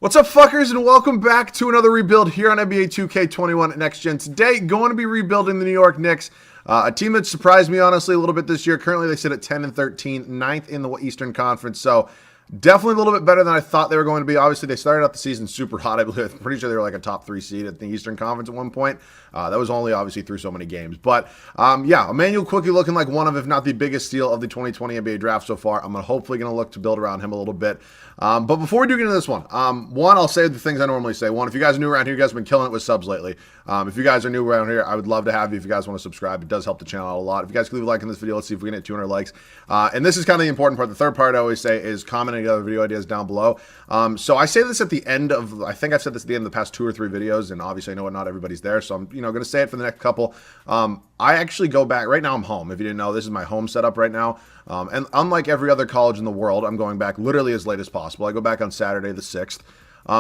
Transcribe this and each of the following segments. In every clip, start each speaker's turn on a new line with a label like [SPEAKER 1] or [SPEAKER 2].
[SPEAKER 1] What's up, fuckers, and welcome back to another rebuild here on NBA 2K21 Next Gen. Today, going to be rebuilding the New York Knicks, a team that surprised me, honestly, a little bit this year. Currently, they sit at 10 and 13, ninth in the Eastern Conference, so definitely a little bit better than I thought they were going to be. Obviously, they started out the season super hot. I believe, I'm pretty sure they were like a top 3 seed at the Eastern Conference at one point. That was only obviously through so many games. But yeah, Emmanuel Chuki looking like one of, if not the biggest steal of the 2020 NBA draft so far. I'm hopefully going to look to build around him a little bit. But before we do get into this one, I'll say the things I normally say. One, if you guys are new around here, you guys have been killing it with subs lately. If you guys are new around here, I would love to have you. If you guys want to subscribe, it does help the channel out a lot. If you guys could leave a like on this video, let's see if we can hit 200 likes. And this is kind of the important part. The third part I always say is commenting other video ideas down below. So I say this at the end of, I think I've said this at the end of the past 2 or 3 videos, and obviously I know not everybody's there, so I'm going to say it for the next couple. I actually go back, right now I'm home. If you didn't know, this is my home setup right now. And unlike every other college in the world, I'm going back literally as late as possible. I go back on Saturday the 6th.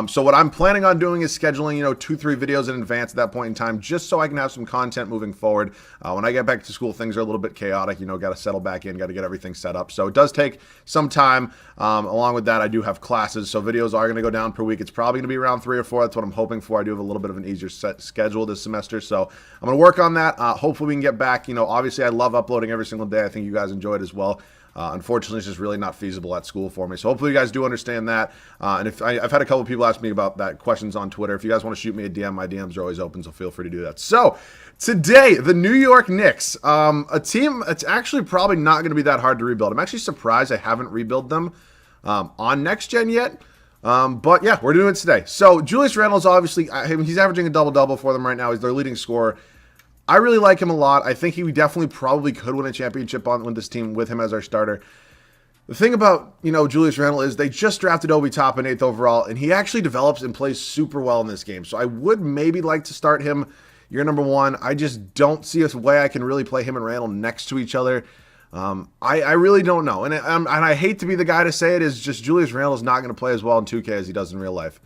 [SPEAKER 1] So what I'm planning on doing is scheduling, 2-3 videos in advance at that point in time, just so I can have some content moving forward. When I get back to school, things are a little bit chaotic, got to settle back in, got to get everything set up. So it does take some time. Along with that, I do have classes, so videos are going to go down per week. It's probably going to be around 3 or 4. That's what I'm hoping for. I do have a little bit of an easier set schedule this semester, so I'm going to work on that. Hopefully we can get back. Obviously I love uploading every single day. I think you guys enjoy it as well. Unfortunately, it's just really not feasible at school for me. So hopefully you guys do understand that. And if I've had a couple people ask me about that, questions on Twitter. If you guys want to shoot me a DM, my DMs are always open, so feel free to do that. So today, the New York Knicks, a team that's actually probably not going to be that hard to rebuild. I'm actually surprised I haven't rebuilt them on Next Gen yet. But yeah, we're doing it today. So Julius Randle's obviously, he's averaging a double-double for them right now. He's their leading scorer. I really like him a lot. I think he definitely probably could win a championship with this team with him as our starter. The thing about, Julius Randle is they just drafted Obi Toppin 8th overall, and he actually develops and plays super well in this game. So I would maybe like to start him year number 1. I just don't see a way I can really play him and Randle next to each other. I really don't know. And I hate to be the guy to say it, is just Julius Randle is not going to play as well in 2K as he does in real life.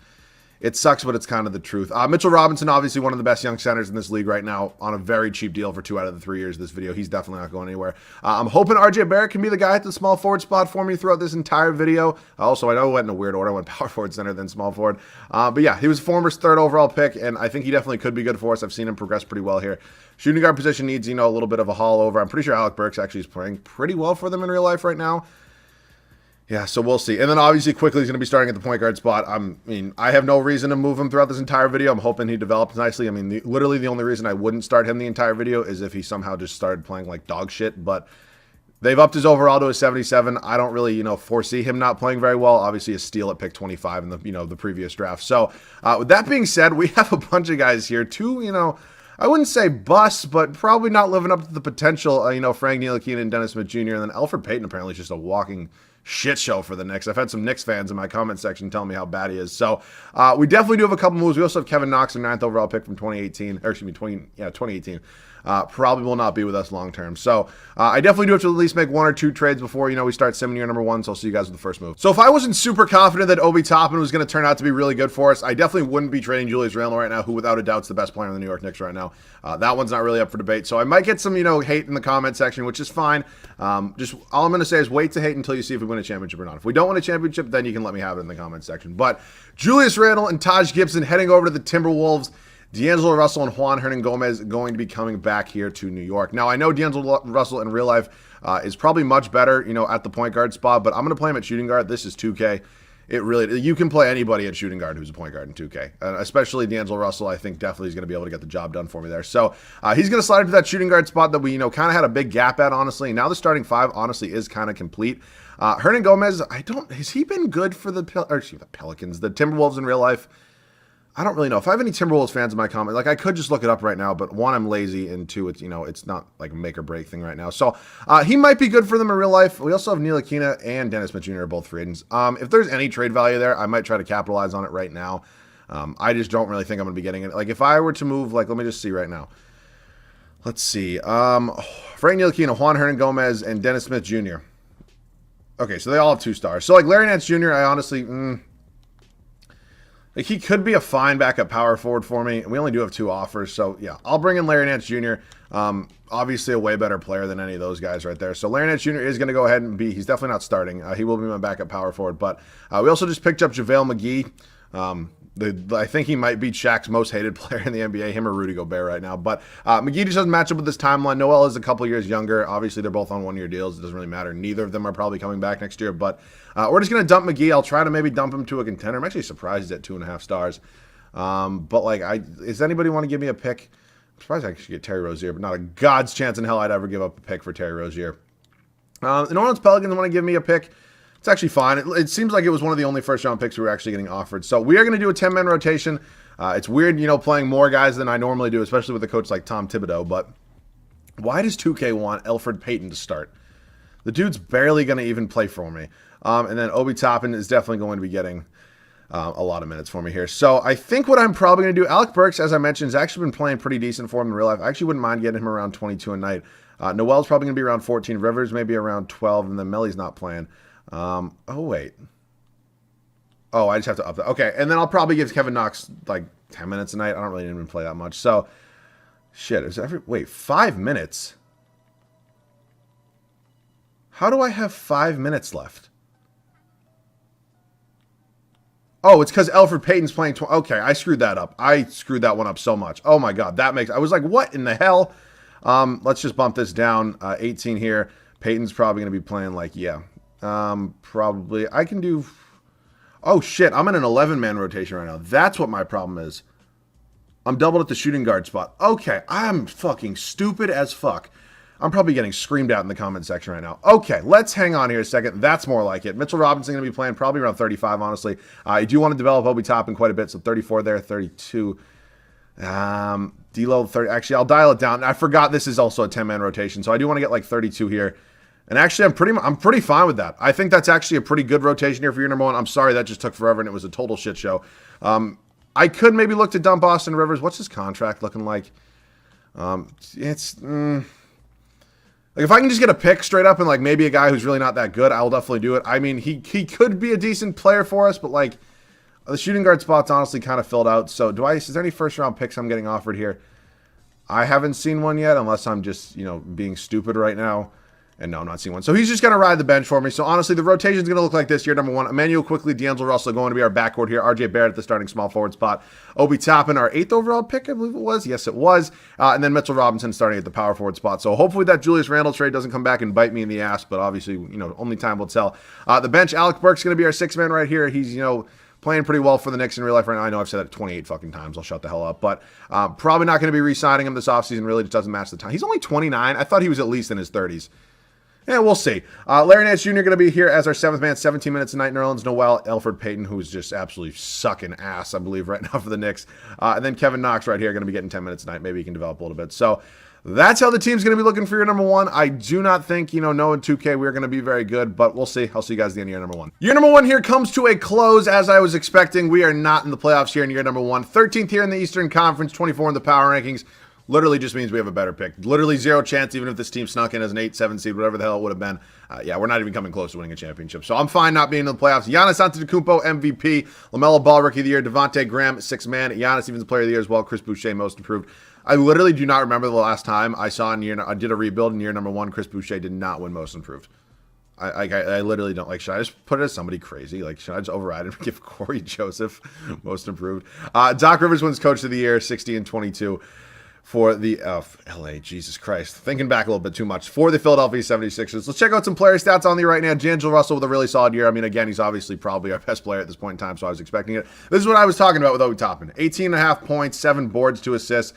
[SPEAKER 1] It sucks, but it's kind of the truth. Mitchell Robinson, obviously one of the best young centers in this league right now, on a very cheap deal for 2 out of the 3 years of this video. He's definitely not going anywhere. I'm hoping RJ Barrett can be the guy at the small forward spot for me throughout this entire video. Also, I know I went in a weird order. I went power forward, center, then small forward. But yeah, he was former 3rd overall pick, and I think he definitely could be good for us. I've seen him progress pretty well here. Shooting guard position needs, a little bit of a haul over. I'm pretty sure Alec Burks actually is playing pretty well for them in real life right now. Yeah, so we'll see. And then obviously quickly he's going to be starting at the point guard spot. I have no reason to move him throughout this entire video. I'm hoping he develops nicely. Literally the only reason I wouldn't start him the entire video is if he somehow just started playing like dog shit. But they've upped his overall to a 77. I don't really, foresee him not playing very well. Obviously a steal at pick 25 in the, the previous draft. So with that being said, we have a bunch of guys here. 2, I wouldn't say busts, but probably not living up to the potential. Frank Ntilikina and Dennis Smith Jr. And then Elfrid Payton apparently is just a walking shit show for the Knicks. I've had some Knicks fans in my comment section tell me how bad he is. So we definitely do have a couple moves. We also have Kevin Knox, a 9th overall pick from 2018, or excuse me, 2018. Probably will not be with us long term. So I definitely do have to at least make 1 or 2 trades before, we start simming year number 1. So I'll see you guys with the first move. So if I wasn't super confident that Obi Toppin was going to turn out to be really good for us, I definitely wouldn't be trading Julius Randle right now, who without a doubt is the best player in the New York Knicks right now. That one's not really up for debate. So I might get some, hate in the comment section, which is fine. Just all I'm going to say is wait to hate until you see if we win a championship or not. If we don't win a championship, then you can let me have it in the comment section. But Julius Randle and Taj Gibson heading over to the Timberwolves. D'Angelo Russell and Juan Hernangomez going to be coming back here to New York. Now, I know D'Angelo Russell in real life is probably much better, at the point guard spot, but I'm going to play him at shooting guard. This is 2K. You can play anybody at shooting guard who's a point guard in 2K, especially D'Angelo Russell. I think definitely is going to be able to get the job done for me there. So he's going to slide into that shooting guard spot that we, kind of had a big gap at, honestly. Now the starting 5, honestly, is kind of complete. Hernangomez, has he been good for the Pelicans, the Timberwolves in real life? I don't really know. If I have any Timberwolves fans in my comment, I could just look it up right now, but 1, I'm lazy, and 2, it's, it's not like a make or break thing right now. So he might be good for them in real life. We also have Ntilikina and Dennis Smith Jr. are both free agents. If there's any trade value there, I might try to capitalize on it right now. I just don't really think I'm going to be getting it. If I were to move, let me just see right now. Let's see. Frank Ntilikina, Juan Hernangomez, and Dennis Smith Jr. Okay, so they all have 2 stars. So Larry Nance Jr., I honestly... he could be a fine backup power forward for me. And we only do have 2 offers. So, yeah, I'll bring in Larry Nance Jr. Obviously a way better player than any of those guys right there. So, Larry Nance Jr. is going to go ahead and he's definitely not starting. He will be my backup power forward. But we also just picked up JaVale McGee. I think he might beat Shaq's most hated player in the NBA, him or Rudy Gobert right now. But McGee just doesn't match up with this timeline. Noel is a couple years younger. Obviously, they're both on one-year deals. It doesn't really matter. Neither of them are probably coming back next year. But we're just going to dump McGee. I'll try to maybe dump him to a contender. I'm actually surprised he's at 2.5 stars. But, does anybody want to give me a pick? I'm surprised I could get Terry Rozier, but not a God's chance in hell I'd ever give up a pick for Terry Rozier. The New Orleans Pelicans want to give me a pick. It's actually fine. It seems like it was one of the only first-round picks we were actually getting offered. So we are going to do a 10-man rotation. It's weird, playing more guys than I normally do, especially with a coach like Tom Thibodeau. But why does 2K want Elfrid Payton to start? The dude's barely going to even play for me. And then Obi Toppin is definitely going to be getting a lot of minutes for me here. So I think what I'm probably going to do, Alec Burks, as I mentioned, has actually been playing pretty decent for him in real life. I actually wouldn't mind getting him around 22 a night. Noel's probably going to be around 14. Rivers maybe around 12, and then Melly's not playing. Oh, wait. Oh, I just have to up that. Okay, and then I'll probably give Kevin Knox 10 minutes a night. I don't really even play that much. So, shit. Wait, 5 minutes? How do I have 5 minutes left? Oh, it's because Elfrid Payton's playing. Okay, I screwed that up. I screwed that one up so much. Oh my God, I was like, what in the hell? Let's just bump this down. 18 here. Payton's probably going to be playing probably. I can do. Oh shit, I'm in an 11-man rotation right now. That's what my problem is. I'm doubled at the shooting guard spot. Okay, I'm fucking stupid as fuck. I'm probably getting screamed at in the comment section right now. Okay, let's hang on here a second. That's more like it. Mitchell Robinson going to be playing probably around 35, honestly. I do want to develop Obi Toppin quite a bit, so 34 there, 32. D'Lo 30. Actually, I'll dial it down. I forgot this is also a 10-man rotation, so I do want to get 32 here. And actually, I'm pretty fine with that. I think that's actually a pretty good rotation here for your number one. I'm sorry that just took forever and it was a total shit show. I could maybe look to dump Austin Rivers. What's his contract looking like? If I can just get a pick straight up and maybe a guy who's really not that good, I'll definitely do it. I mean, he could be a decent player for us, but the shooting guard spot's honestly kind of filled out. So is there any first round picks I'm getting offered here? I haven't seen one yet, unless I'm just being stupid right now. And no, I'm not seeing one. So he's just going to ride the bench for me. So honestly, the rotation is going to look like this. Year number one, Emmanuel Quickly, D'Angelo Russell going to be our backcourt here. RJ Barrett at the starting small forward spot. Obi Toppin, our 8th overall pick, I believe it was. Yes, it was. And then Mitchell Robinson starting at the power forward spot. So hopefully that Julius Randle trade doesn't come back and bite me in the ass. But obviously, only time will tell. The bench, Alec Burks going to be our 6th man right here. He's, playing pretty well for the Knicks in real life right now. I know I've said that 28 fucking times. I'll shut the hell up. But probably not going to be re-signing him this offseason. Really just doesn't match the time. He's only 29. I thought he was at least in his 30s. Yeah, we'll see. Larry Nance Jr. going to be here as our 7th man, 17 minutes a night in Orleans. Noel, Elfrid Payton, who's just absolutely sucking ass, I believe, right now for the Knicks. And then Kevin Knox right here going to be getting 10 minutes a night. Maybe he can develop a little bit. So that's how the team's going to be looking for your number one. I do not think, knowing 2K, we're going to be very good, but we'll see. I'll see you guys at the end of year number one. Year number one here comes to a close as I was expecting. We are not in the playoffs here in year number one. 13th here in the Eastern Conference, 24 in the power rankings. Literally just means we have a better pick. Literally zero chance, even if this team snuck in as an 8-7 seed, whatever the hell it would have been. We're not even coming close to winning a championship. So I'm fine not being in the playoffs. Giannis Antetokounmpo, MVP. LaMelo Ball, Rookie of the Year. Devontae Graham, 6th man. Giannis, even the Player of the Year as well. Chris Boucher, Most Improved. I literally do not remember the last time I did a rebuild in year number one. Chris Boucher did not win Most Improved. I literally don't should I just put it as somebody crazy? Should I just override and give Corey Joseph Most Improved? Doc Rivers wins Coach of the Year, 60-22. For the LA, Jesus Christ. Thinking back a little bit too much. For the Philadelphia 76ers. Let's check out some player stats on the right now. D'Angelo Russell with a really solid year. I mean, again, he's obviously probably our best player at this point in time, so I was expecting it. This is what I was talking about with Obi Toppin. 18.5 points, 7 boards, 2 assists.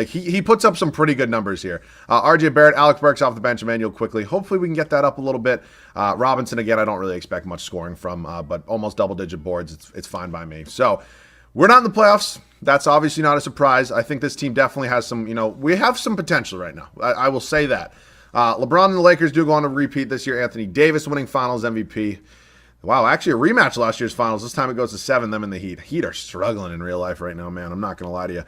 [SPEAKER 1] He puts up some pretty good numbers here. RJ Barrett, Alec Burks off the bench, Emmanuel Quickly. Hopefully we can get that up a little bit. Robinson, again, I don't really expect much scoring from, but almost double-digit boards. It's fine by me. So we're not in the playoffs. That's obviously not a surprise. I think this team definitely has some, we have some potential right now. I will say that. LeBron and the Lakers do go on to repeat this year. Anthony Davis winning finals MVP. Wow, actually a rematch last year's finals. This time it goes to 7, them and the Heat. Heat are struggling in real life right now, man. I'm not going to lie to you.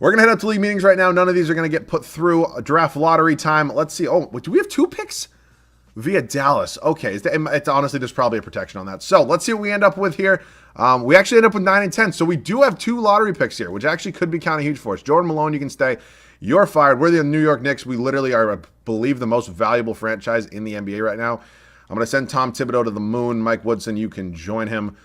[SPEAKER 1] We're going to head up to league meetings right now. None of these are going to get put through. Draft lottery time. Let's see. Oh, do we have 2 picks? Via Dallas. Okay, it's honestly, there's probably a protection on that. So let's see what we end up with here. We actually end up with 9 and 10. So we do have 2 lottery picks here, which actually could be kind of huge for us. Jordan Malone, you can stay. You're fired. We're the New York Knicks. We literally are, I believe, the most valuable franchise in the NBA right now. I'm going to send Tom Thibodeau to the moon. Mike Woodson, you can join him.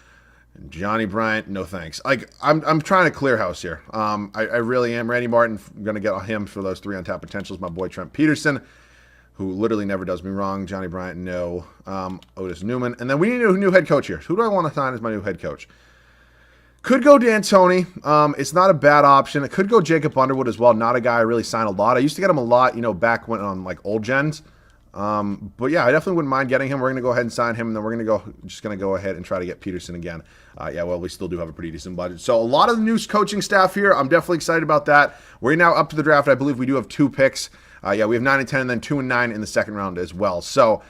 [SPEAKER 1] And Johnny Bryant, no thanks. Like, I'm trying to clear house here. I really am. Randy Martin, I'm going to get him for those 3 untapped potentials. My boy Trent Peterson, who literally never does me wrong. Johnny Bryant, no. Otis Newman. And then we need a new head coach here. Who do I want to sign as my new head coach? Could go D'Antoni. It's not a bad option. It could go Jacob Underwood as well. Not a guy I really sign a lot. I used to get him a lot, back when on like old gens. But yeah, I definitely wouldn't mind getting him. We're going to go ahead and sign him, and then we're going to go ahead and try to get Peterson again. We still do have a pretty decent budget. So a lot of the new coaching staff here. I'm definitely excited about that. We're now up to the draft. I believe we do have 2 picks. We have 9 and 10, and then 2 and 9 in the second round as well. So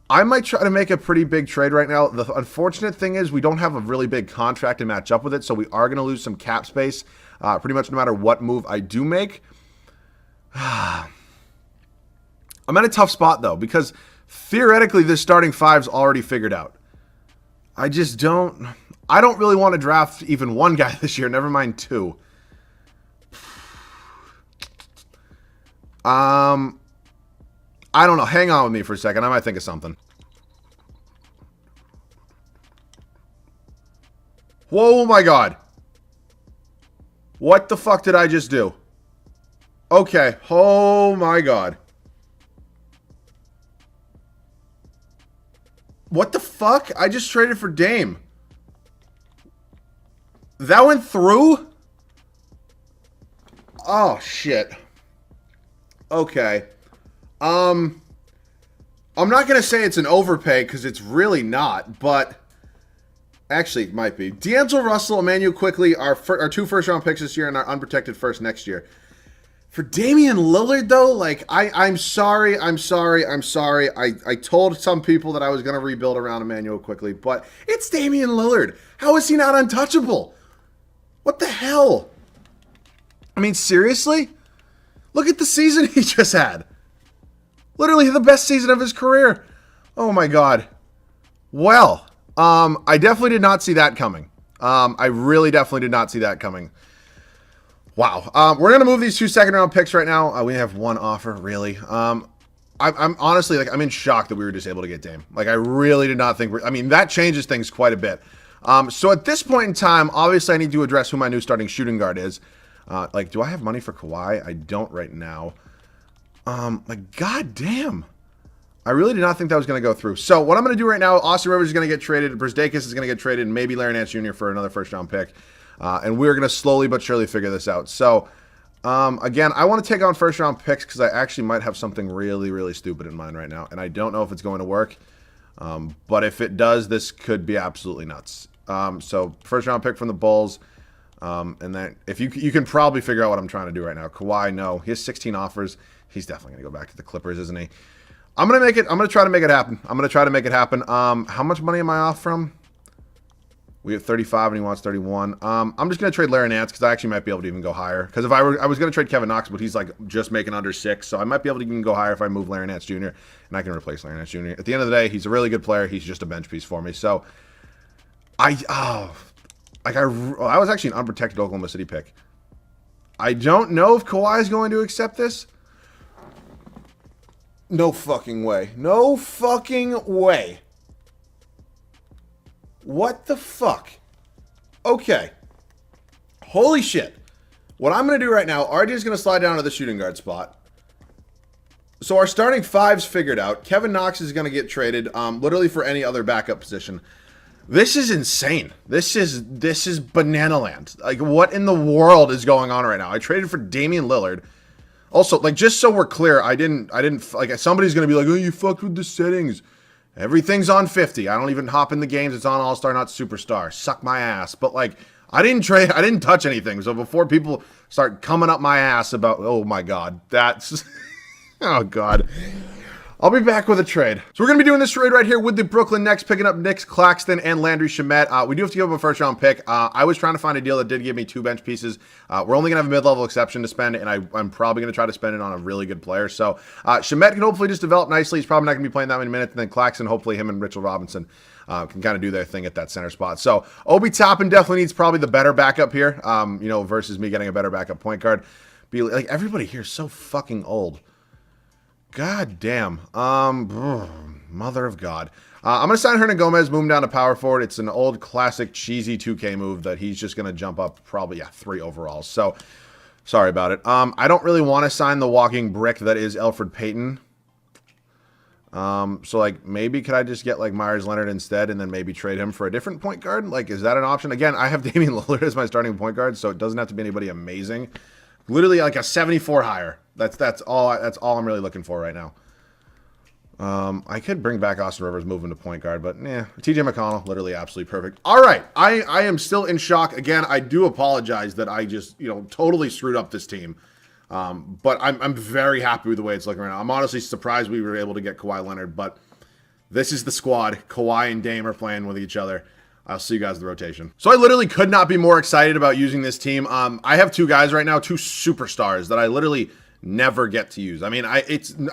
[SPEAKER 1] I might try to make a pretty big trade right now. The unfortunate thing is we don't have a really big contract to match up with it, so we are going to lose some cap space pretty much no matter what move I do make. I'm at a tough spot, though, because theoretically this starting 5's already figured out. I don't really want to draft even 1 guy this year, never mind 2. I don't know. Hang on with me for a second. I might think of something. Whoa, my God. What the fuck did I just do? Okay. Oh, my God. What the fuck? I just traded for Dame. That went through? Oh, shit. Okay. I'm not going to say it's an overpay because it's really not, but actually it might be. D'Angelo Russell, Emmanuel Quickley, our 2 first-round picks this year and our unprotected first next year. For Damian Lillard, though, like, I'm sorry. I told some people that I was going to rebuild around Emmanuel Quickley, but it's Damian Lillard. How is he not untouchable? What the hell? I mean, seriously? Look at the season he just had. Literally the best season of his career. Oh, my God. Well, I definitely did not see that coming. I really definitely did not see that coming. Wow. We're going to move these 2 second-round picks right now. We have 1 offer, really. I'm honestly, like, I'm in shock that we were just able to get Dame. Like, I really did not think that changes things quite a bit. So at this point in time, obviously I need to address who my new starting shooting guard is. Do I have money for Kawhi? I don't right now. God damn. I really did not think that was going to go through. So what I'm going to do right now, Austin Rivers is going to get traded. Brzdeikis is going to get traded, and maybe Larry Nance Jr. for another first-round pick. And we're going to slowly but surely figure this out. So, again, I want to take on first-round picks because I actually might have something really, really stupid in mind right now. And I don't know if it's going to work. But if it does, this could be absolutely nuts. So first-round pick from the Bulls. And then if you can probably figure out what I'm trying to do right now. Kawhi, no. He has 16 offers. He's definitely going to go back to the Clippers, isn't he? I'm going to try to make it happen. How much money am I off from? We have 35 and he wants 31. I'm just going to trade Larry Nance because I actually might be able to even go higher. Because I was going to trade Kevin Knox, but he's like just making under 6. So I might be able to even go higher if I move Larry Nance Jr. and I can replace Larry Nance Jr. At the end of the day, he's a really good player. He's just a bench piece for me. So I was actually an unprotected Oklahoma City pick. I don't know if Kawhi is going to accept this. No fucking way. No fucking way. What the fuck? Okay. Holy shit. What I'm going to do right now, RJ is going to slide down to the shooting guard spot. So our starting 5's figured out. Kevin Knox is going to get traded literally for any other backup position. This is insane. This is banana land. Like, what in the world is going on right now? I traded for Damian Lillard. Also, like, just so we're clear, I didn't, like, somebody's going to be like, oh, you fucked with the settings. Everything's on 50. I don't even hop in the games. It's on All-Star, not Superstar. Suck my ass. But, like, I didn't touch anything. So before people start coming up my ass about, oh, my God, that's, oh, God. I'll be back with a trade. So we're going to be doing this trade right here with the Brooklyn Nets, picking up Nick Claxton and Landry Shamet. We do have to give up a first-round pick. I was trying to find a deal that did give me 2 bench pieces. We're only going to have a mid-level exception to spend, and I'm probably going to try to spend it on a really good player. So Shamet can hopefully just develop nicely. He's probably not going to be playing that many minutes. And then Claxton, hopefully him and Mitchell Robinson can kind of do their thing at that center spot. So Obi Toppin definitely needs probably the better backup here, versus me getting a better backup point guard. Like, everybody here is so fucking old. God damn. Mother of God. I'm going to sign Hernan Gomez, move him down to power forward. It's an old classic cheesy 2K move that he's just going to jump up probably, 3 overalls. So, sorry about it. I don't really want to sign the walking brick that is Elfrid Payton. So, like, maybe could I just get, like, Myers Leonard instead and then maybe trade him for a different point guard? Like, is that an option? Again, I have Damian Lillard as my starting point guard, so it doesn't have to be anybody amazing. Literally, like, a 74 higher. That's all I'm really looking for right now. I could bring back Austin Rivers, move him to point guard, but TJ McConnell, literally absolutely perfect. All right, I am still in shock. Again, I do apologize that I just, totally screwed up this team. But I'm very happy with the way it's looking right now. I'm honestly surprised we were able to get Kawhi Leonard, but this is the squad. Kawhi and Dame are playing with each other. I'll see you guys in the rotation. So I literally could not be more excited about using this team. I have 2 guys right now, 2 superstars that I literally never get to use. I mean, I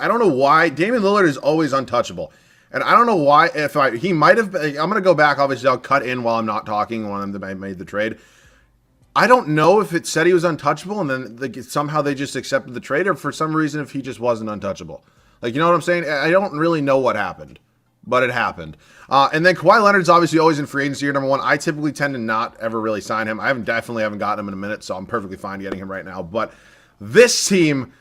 [SPEAKER 1] don't know why. Damian Lillard is always untouchable. And I don't know why. He might have been, I'm going to go back. Obviously, I'll cut in while I'm not talking when I made the trade. I don't know if it said he was untouchable and then somehow they just accepted the trade, or for some reason if he just wasn't untouchable. Like, you know what I'm saying? I don't really know what happened, but it happened. And then Kawhi Leonard's obviously always in free agency year number 1. I typically tend to not ever really sign him. I definitely haven't gotten him in a minute, so I'm perfectly fine getting him right now. But this team,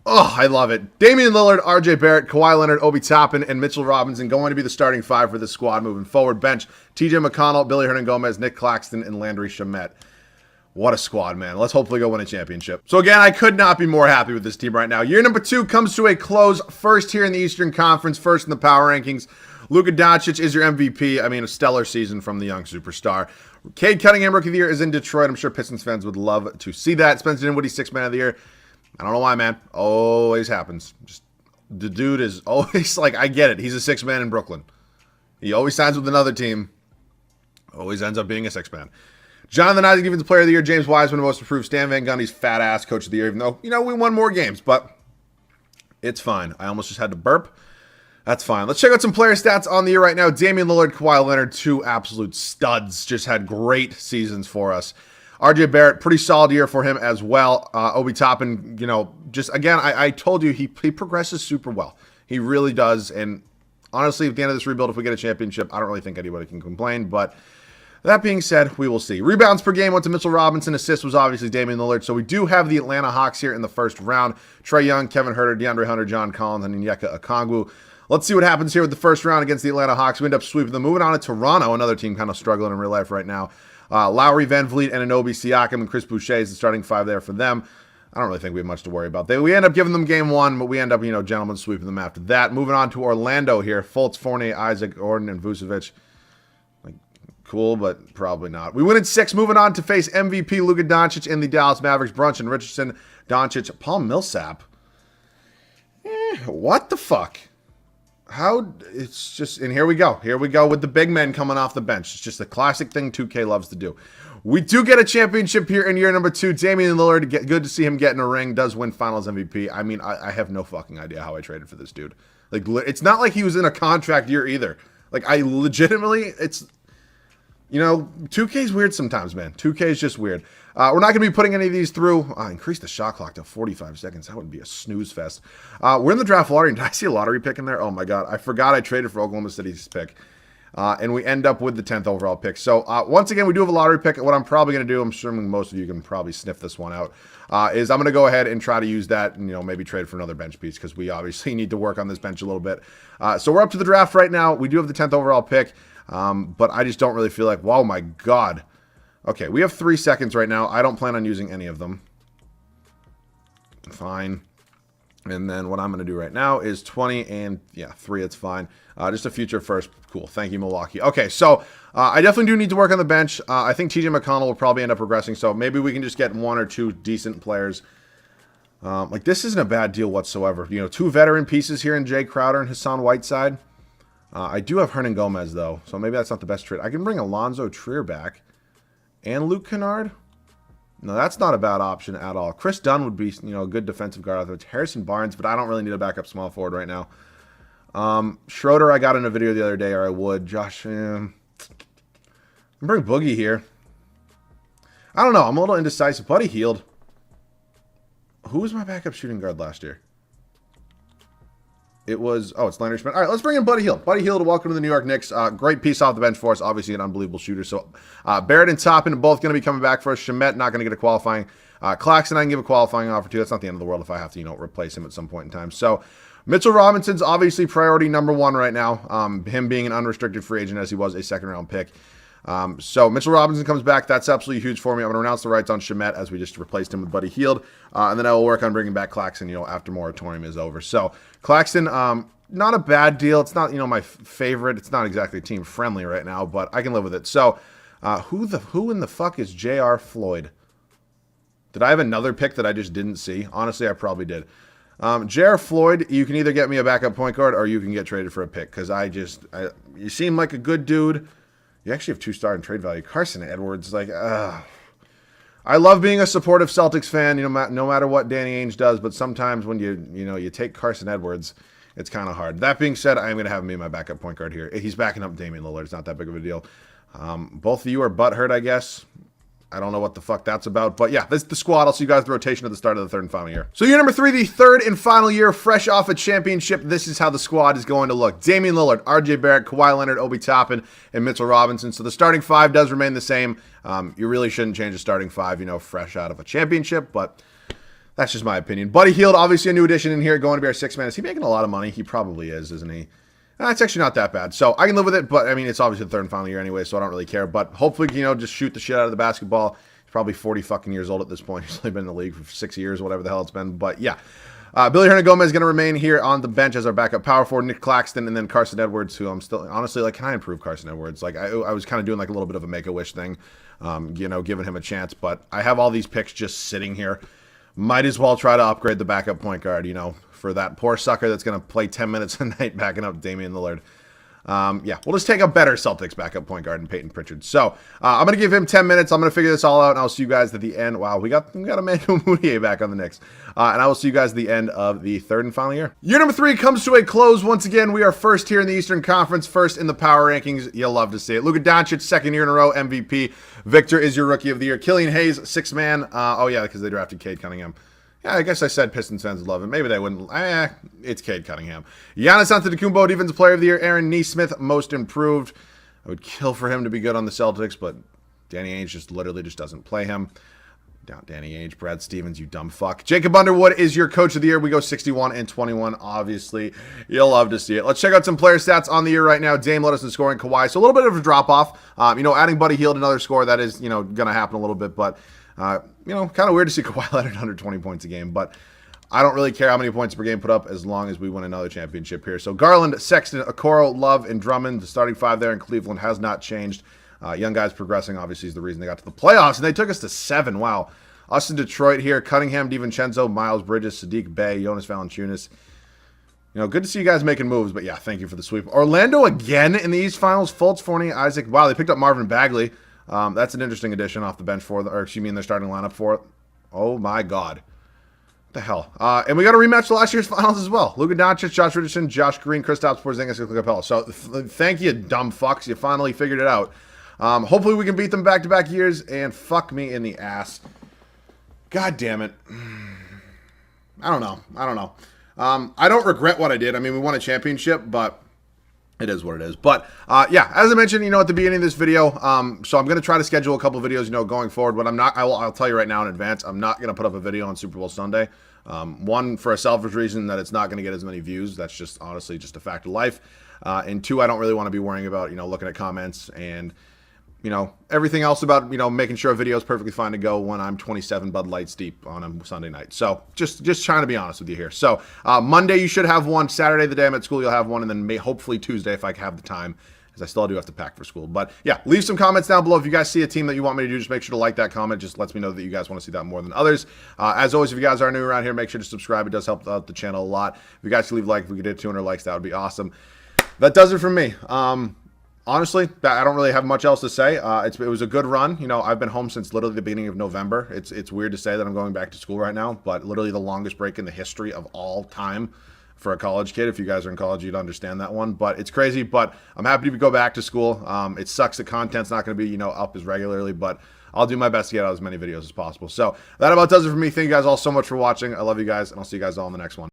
[SPEAKER 1] I love it. Damian Lillard, RJ Barrett, Kawhi Leonard, Obi Toppin, and Mitchell Robinson going to be the starting 5 for this squad moving forward. Bench, TJ McConnell, Billy Hernan Gomez, Nick Claxton, and Landry Shamet. What a squad, man. Let's hopefully go win a championship. So again, I could not be more happy with this team right now. Year number 2 comes to a close. First here in the Eastern Conference, first in the power rankings. Luka Doncic is your MVP. I mean, a stellar season from the young superstar. Cade Cunningham, Rookie of the Year, is in Detroit. I'm sure Pistons fans would love to see that. Spencer Dinwiddie, 6th Man of the Year. I don't know why, man. Always happens. Just the dude is always like, I get it. He's a 6th man in Brooklyn. He always signs with another team. Always ends up being a 6th man. Jonathan Isaac, Defensive Player of the Year. James Wiseman, Most Improved. Stan Van Gundy's fat ass Coach of the Year, even though, we won more games, but it's fine. I almost just had to burp. That's fine. Let's check out some player stats on the year right now. Damian Lillard, Kawhi Leonard, 2 absolute studs. Just had great seasons for us. RJ Barrett, pretty solid year for him as well. Obi Toppin, just again, I told you he progresses super well. He really does. And honestly, at the end of this rebuild, if we get a championship, I don't really think anybody can complain. But that being said, we will see. Rebounds per game went to Mitchell Robinson. Assists was obviously Damian Lillard. So we do have the Atlanta Hawks here in the first round. Trae Young, Kevin Huerter, DeAndre Hunter, John Collins, and Onyeka Okongwu. Let's see what happens here with the first round against the Atlanta Hawks. We end up sweeping them. Moving on to Toronto, another team kind of struggling in real life right now. Lowry, Van Vliet, and Anobi Siakam, and Chris Boucher is the starting 5 there for them. I don't really think we have much to worry about. We end up giving them game 1, but we end up, gentlemen, sweeping them after that. Moving on to Orlando here. Fultz, Fournier, Isaac, Gordon, and Vucevic. Cool, but probably not. We win in 6. Moving on to face MVP Luka Doncic in the Dallas Mavericks. Brunson, Richardson, Doncic, Paul Millsap. What the fuck? How? It's just, and here we go. Here we go with the big men coming off the bench. It's just a classic thing 2K loves to do. We do get a championship here in year number 2. Damian Lillard, good to see him getting a ring. Does win Finals MVP. I mean, I have no fucking idea how I traded for this dude. Like, it's not like he was in a contract year either. Like, I legitimately, it's... 2K is weird sometimes, man. 2K is just weird. We're not going to be putting any of these through. Increase the shot clock to 45 seconds. That would be a snooze fest. We're in the draft lottery. Did I see a lottery pick in there? Oh, my God. I forgot I traded for Oklahoma City's pick. And we end up with the 10th overall pick. So, once again, we do have a lottery pick. What I'm probably going to do, I'm assuming most of you can probably sniff this one out, is I'm going to go ahead and try to use that and, maybe trade for another bench piece because we obviously need to work on this bench a little bit. So, we're up to the draft right now. We do have the 10th overall pick. But I just don't really feel like, wow, my God. Okay, we have 3 seconds right now. I don't plan on using any of them. Fine. And then what I'm going to do right now is 20 and, 3, it's fine. Just a future first. Cool. Thank you, Milwaukee. Okay, so I definitely do need to work on the bench. I think TJ McConnell will probably end up progressing, so maybe we can just get 1 or 2 decent players. This isn't a bad deal whatsoever. 2 veteran pieces here in Jay Crowder and Hassan Whiteside. I do have Hernan Gomez, though, so maybe that's not the best trade. I can bring Alonzo Trier back and Luke Kennard. No, that's not a bad option at all. Chris Dunn would be, a good defensive guard out there. It's Harrison Barnes, but I don't really need a backup small forward right now. Schroeder, I got in a video the other day, or I would. Josh, bring Boogie here. I don't know. I'm a little indecisive. Buddy Hield. Who was my backup shooting guard last year? It was, oh, it's Landry Schmidt. All right, let's bring in Buddy Hield. Buddy Hield, welcome to the New York Knicks. Great piece off the bench for us. Obviously an unbelievable shooter. So Barrett and Toppin are both going to be coming back for us. Shamet not going to get a qualifying. Claxton I can give a qualifying offer to. That's not the end of the world if I have to, replace him at some point in time. So Mitchell Robinson's obviously priority number one right now. Him being an unrestricted free agent as he was a second-round pick. So Mitchell Robinson comes back. That's absolutely huge for me. I'm going to renounce the rights on Shamet as we just replaced him with Buddy Hield. And then I will work on bringing back Claxton, after moratorium is over. So Claxton, not a bad deal. It's not, my favorite. It's not exactly team friendly right now, but I can live with it. So who in the fuck is J.R. Floyd? Did I have another pick that I just didn't see? Honestly, I probably did. J.R. Floyd, you can either get me a backup point guard or you can get traded for a pick because you seem like a good dude. You actually have 2-star in trade value. Carson Edwards, I love being a supportive Celtics fan, no matter what Danny Ainge does, but sometimes when you take Carson Edwards, it's kind of hard. That being said, I am going to have him be my backup point guard here. He's backing up Damian Lillard. It's not that big of a deal. Both of you are butthurt, I guess. I don't know what the fuck that's about. But yeah, this is the squad. I'll see you guys at the rotation at the start of the third and final year. So year number 3, the third and final year, fresh off a championship. This is how the squad is going to look. Damian Lillard, RJ Barrett, Kawhi Leonard, Obi Toppin, and Mitchell Robinson. So the starting 5 does remain the same. You really shouldn't change the starting 5, fresh out of a championship. But that's just my opinion. Buddy Hield, obviously a new addition in here, going to be our 6th man. Is he making a lot of money? He probably is, isn't he? It's actually not that bad. So I can live with it. But, it's obviously the third and final year anyway, so I don't really care. But hopefully, just shoot the shit out of the basketball. Probably 40 fucking years old at this point. He's only been in the league for 6 years, whatever the hell it's been. But yeah, Billy Hernangomez is going to remain here on the bench as our backup power forward. Nick Claxton, and then Carson Edwards, who I'm still honestly can I improve Carson Edwards? I was kind of doing a little bit of a Make-A-Wish thing, giving him a chance. But I have all these picks just sitting here. Might as well try to upgrade the backup point guard. For that poor sucker that's going to play 10 minutes a night backing up Damian Lillard. Yeah, we'll just take a better Celtics backup point guard in Peyton Pritchard. So I'm going to give him 10 minutes. I'm going to figure this all out, and I'll see you guys at the end. Wow, we got Emmanuel Mudiay back on the Knicks. And I will see you guys at the end of the third and final year. Year number 3 comes to a close. Once again, we are first here in the Eastern Conference, first in the power rankings. You'll love to see it. Luka Doncic, 2nd year in a row, MVP. Victor is your rookie of the year. Killian Hayes, 6th man. Oh, yeah, because they drafted Cade Cunningham. Yeah, I guess I said Pistons fans would love it. Maybe they wouldn't. It's Cade Cunningham. Giannis Antetokounmpo, Defensive Player of the Year. Aaron Nesmith, Most Improved. I would kill for him to be good on the Celtics, but Danny Ainge literally doesn't play him. Down Danny Ainge, Brad Stevens, you dumb fuck. Jacob Underwood is your Coach of the Year. We go 61 and 21, obviously. You'll love to see it. Let's check out some player stats on the year right now. Dame led us in scoring. Kawhi, so a little bit of a drop-off. Adding Buddy Hield, another score, that is, going to happen a little bit, but... kind of weird to see Kawhi Leonard under 20 points a game, but I don't really care how many points per game put up as long as we win another championship here. So Garland, Sexton, Okoro, Love, and Drummond, the starting 5 there in Cleveland has not changed. Young guys progressing, obviously, is the reason they got to the playoffs, and they took us to 7. Wow. Us in Detroit here, Cunningham, DiVincenzo, Miles Bridges, Sadiq Bey, Jonas Valanciunas. Good to see you guys making moves, but yeah, thank you for the sweep. Orlando again in the East Finals. Fultz, Fournier, Isaac. Wow, they picked up Marvin Bagley. That's an interesting addition off the bench in their starting lineup for it. Oh my God. What the hell? And we got a rematch to last year's finals as well. Luka Doncic, Josh Richardson, Josh Green, Kristaps Porzingis, and Capella. So thank you, dumb fucks. You finally figured it out. Hopefully we can beat them back-to-back years and fuck me in the ass. God damn it. I don't know. I don't regret what I did. We won a championship, but it is what it is. But, yeah, as I mentioned, at the beginning of this video, so I'm going to try to schedule a couple videos, going forward, but I'll tell you right now in advance, I'm not going to put up a video on Super Bowl Sunday. One, for a selfish reason that it's not going to get as many views. That's just, honestly, just a fact of life. And 2, I don't really want to be worrying about, looking at comments and, everything else about, making sure a video is perfectly fine to go when I'm 27 Bud Lights deep on a Sunday night. So just trying to be honest with you here. So Monday you should have one. Saturday, the day I'm at school, you'll have one. And then hopefully Tuesday if I have the time, because I still do have to pack for school. But yeah, leave some comments down below. If you guys see a team that you want me to do, just make sure to like that comment. Just lets me know that you guys want to see that more than others. As always, if you guys are new around here, make sure to subscribe. It does help out the channel a lot. If you guys could leave a like, if we could hit 200 likes, that would be awesome. That does it for me. Honestly, I don't really have much else to say. It was a good run. I've been home since literally the beginning of November. It's weird to say that I'm going back to school right now, but literally the longest break in the history of all time for a college kid. If you guys are in college, you'd understand that one. But it's crazy, but I'm happy to go back to school. It sucks that content's not going to be, up as regularly, but I'll do my best to get out as many videos as possible. So that about does it for me. Thank you guys all so much for watching. I love you guys, and I'll see you guys all in the next one.